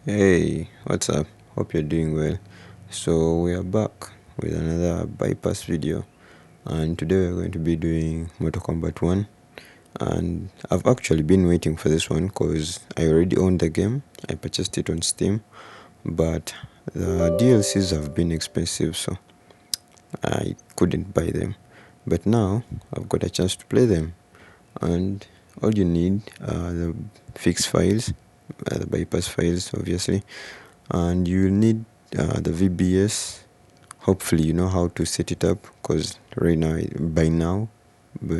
Hey, what's up? Hope you're doing well. So we are back with another bypass video, and today we're going to be doing Mortal Kombat 1. And I've actually been waiting for this one because I already own the game. I purchased it on Steam, but the DLCs have been expensive, so I couldn't buy them. But now I've got a chance to play them, and all you need are the fix files, the bypass files, obviously, and you need the VBS. Hopefully you know how to set it up, because right now,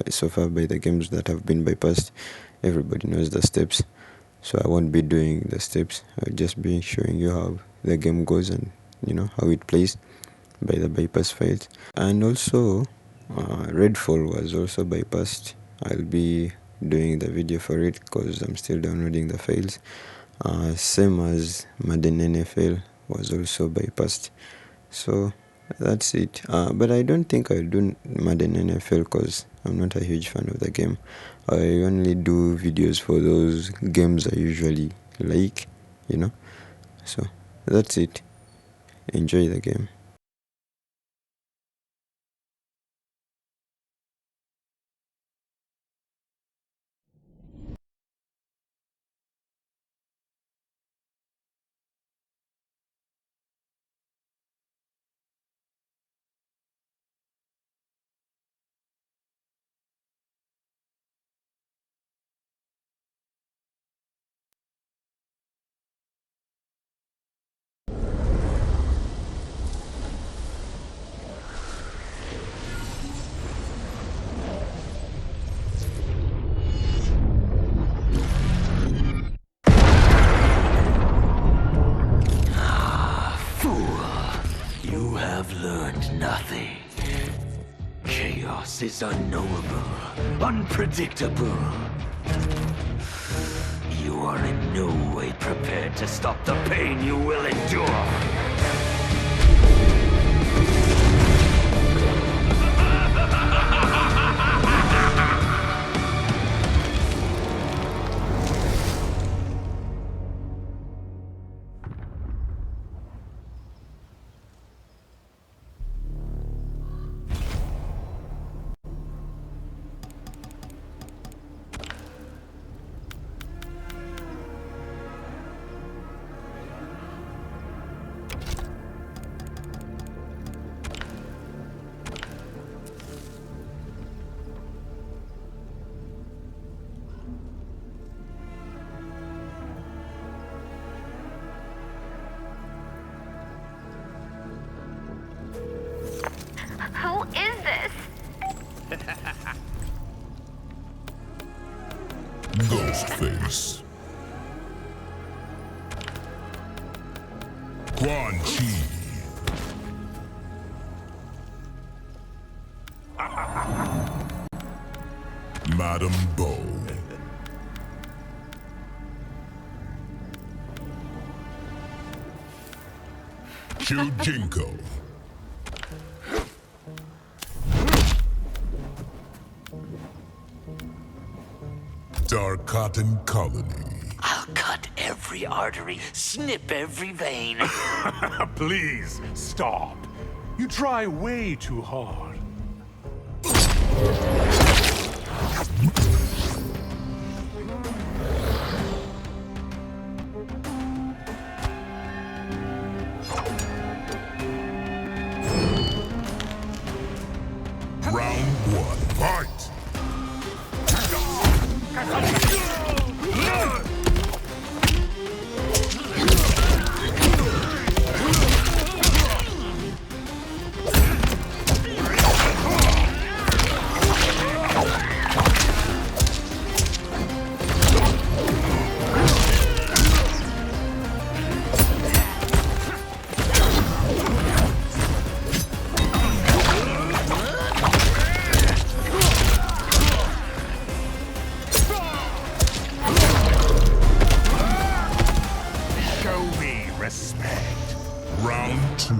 so far by the games that have been bypassed, everybody knows the steps. So I won't be doing the steps. I'll just be showing you how the game goes and how it plays by the bypass files. And also Redfall was also bypassed. I'll be doing the video for it because I'm still downloading the files. Same as Madden NFL was also bypassed. So that's it. But I don't think I'll do Madden NFL because I'm not a huge fan of the game. I only do videos for those games I usually like, So that's it. Enjoy the game. Nothing. Chaos is unknowable, unpredictable. You are in no way prepared to stop the pain you will endure. Who is this? Ghostface. Quan Chi. Madam Bo. Chujinko. Dark Cotton Colony. I'll cut every artery, snip every vein. Please, stop. You try way too hard. Round one, fight! Round two,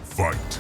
fight.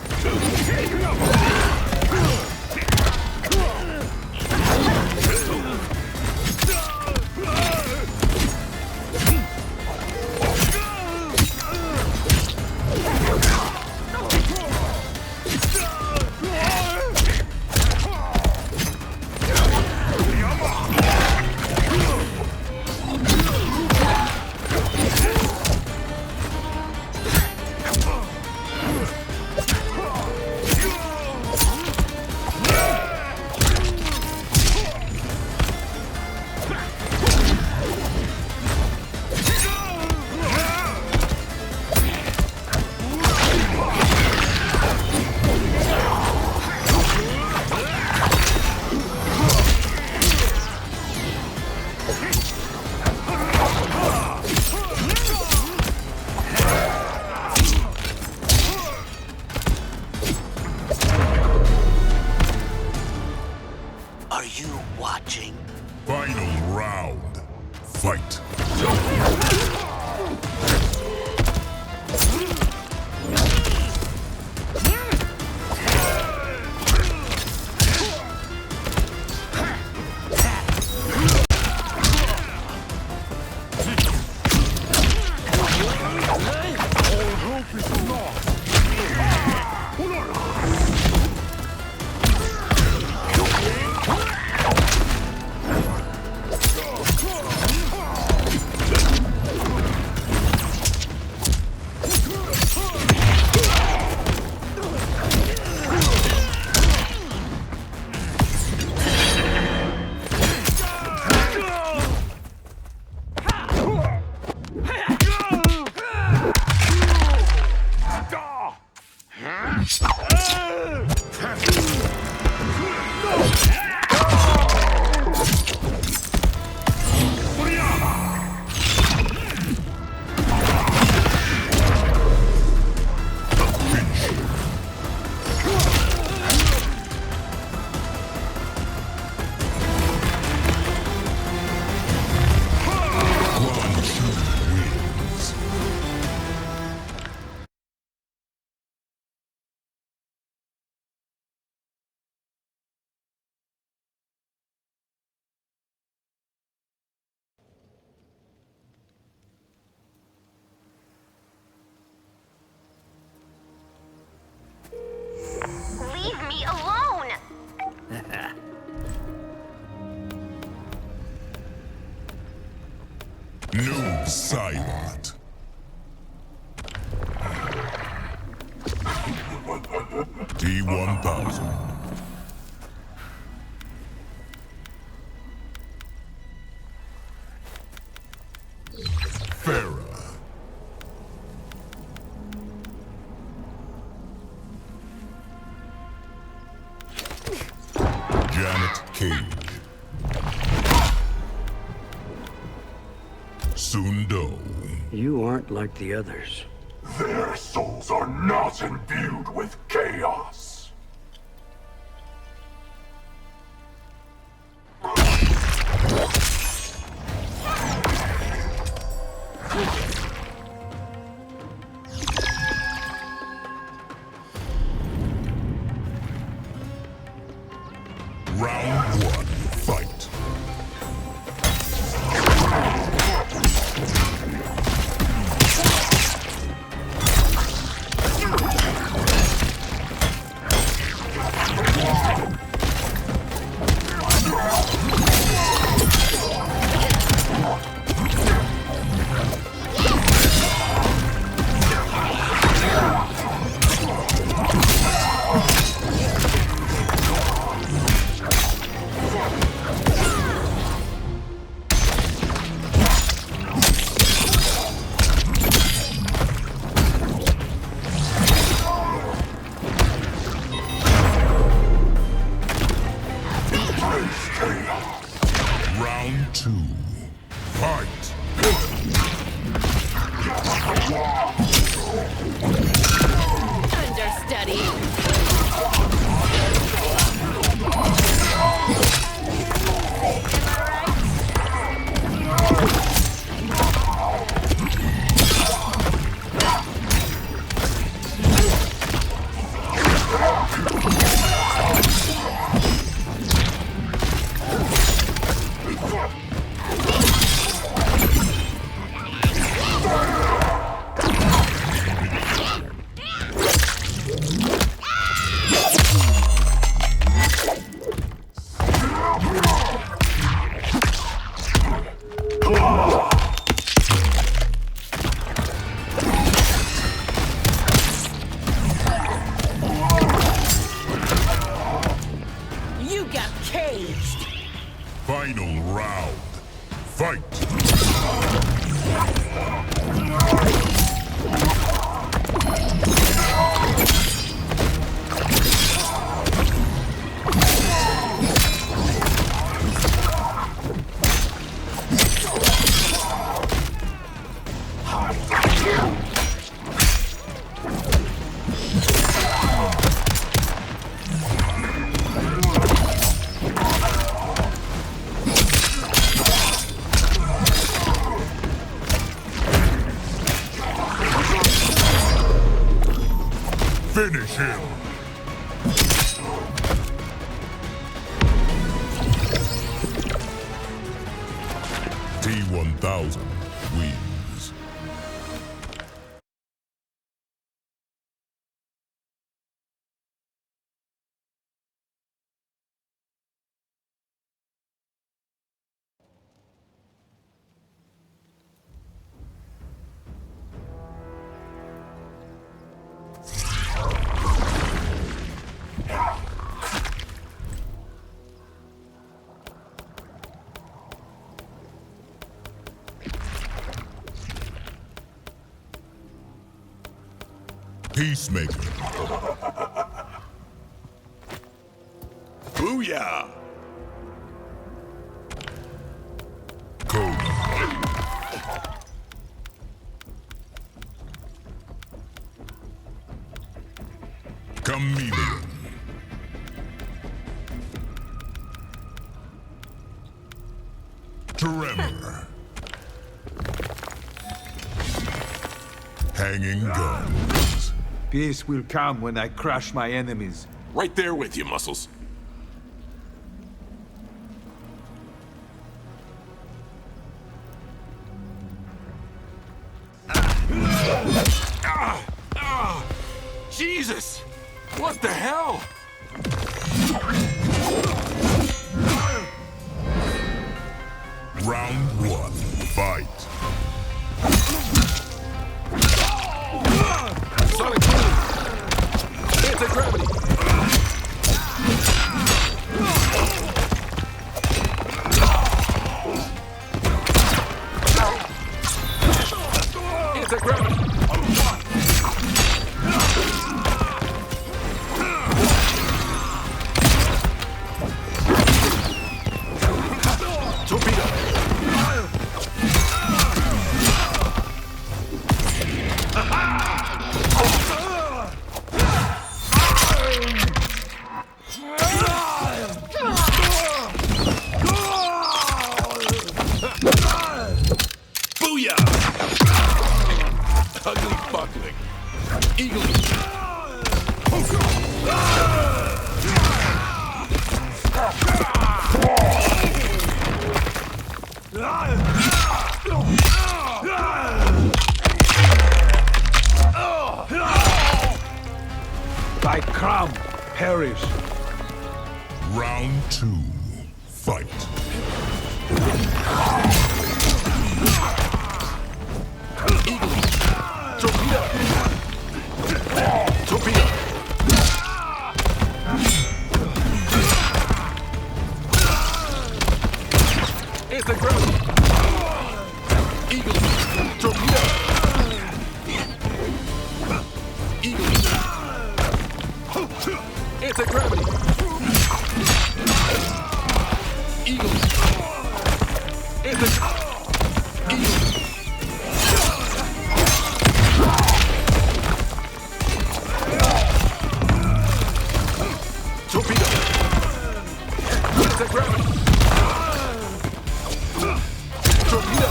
Saibot. T-1000. Farah. Janet Cage. Sundo. You aren't like the others. Their souls are not imbued with chaos. Round 1, fight. Round 2, fight. Understudy. You got caged. Final round, fight. Finish him. T-1000 wins. Peacemaker. Booyah! Conan. Chameleon. Tremor. Hanging guns. Peace will come when I crush my enemies. Right there with you, Muscles. Jesus! What the hell? Round 1, fight. Sonic boom! Anti-gravity! Anti-gravity! Torpedo! Booyah! Ugly fuckling. Eagle. Thy crown perish. Round 2. Fight. Eagle. Torpedo. Torpedo. Anti-gravity. Eagle. Torpedo. Eagle. Anti-gravity. Eagle. Anti-gravity. Torpedo! Anti-gravity! Torpedo!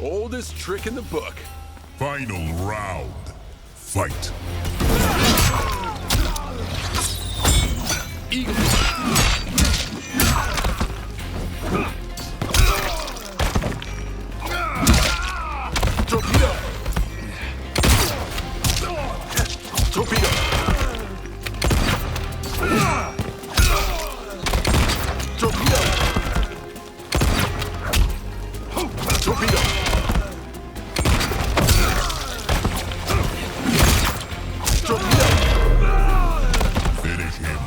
Oldest trick in the book. Final round. Fight. Eagle. Torpedo. Torpedo. Torpedo. Torpedo. Torpedo. Finish him.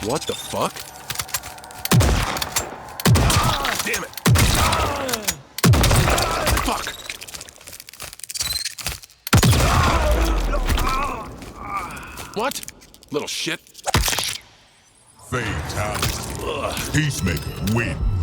What the fuck? Damn it! Fuck! What? Little shit. Fatality. Peacemaker wins.